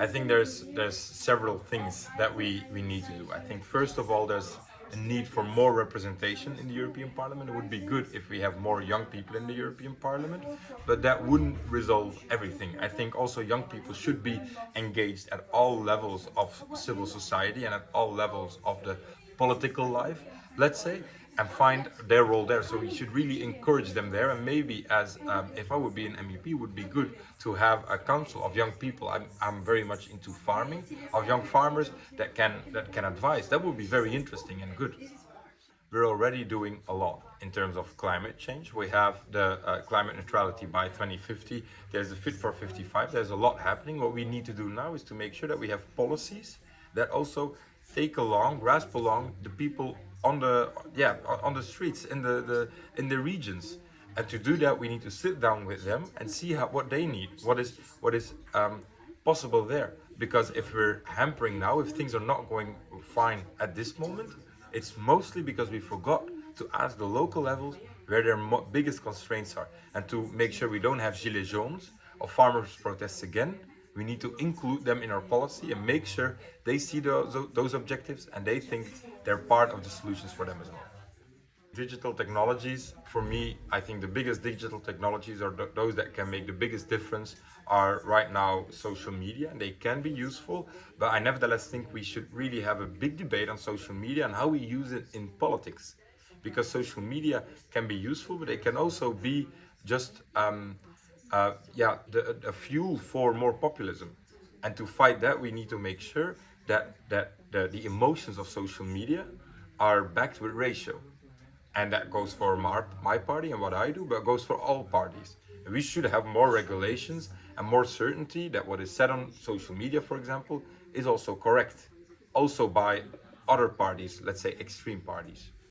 I think there's several things that we need to do. I think first of all there's a need for more representation in the European Parliament. It would be good if we have more young people in the European Parliament, but that wouldn't resolve everything. I think also young people should be engaged at all levels of civil society and at all levels of the political life, let's say, and find their role there. So we should really encourage them there. And maybe as if I would be an MEP, would be good to have a council of young people. I'm very much into farming, of young farmers that can advise. That would be very interesting and good. We're already doing a lot in terms of climate change. We have the climate neutrality by 2050. There's the Fit for 55. There's a lot happening. What we need to do now is to make sure that we have policies that also grasp along the people on the streets in the regions. And to do that, we need to sit down with them and see what they need, what is possible there. Because if we're hampering now, if things are not going fine at this moment, it's mostly because we forgot to ask the local levels where their biggest constraints are, and to make sure we don't have gilets jaunes or farmers' protests again. We need to include them in our policy and make sure they see those objectives and they think they're part of the solutions for them as well. Digital technologies, for me, I think the biggest digital technologies are those that can make the biggest difference are right now social media, and they can be useful, but I nevertheless think we should really have a big debate on social media and how we use it in politics. Because social media can be useful, but it can also be just a fuel for more populism. And to fight that, we need to make sure that the emotions of social media are backed with ratio. And that goes for my party and what I do, but it goes for all parties. And we should have more regulations and more certainty that what is said on social media, for example, is also correct, also by other parties, let's say extreme parties.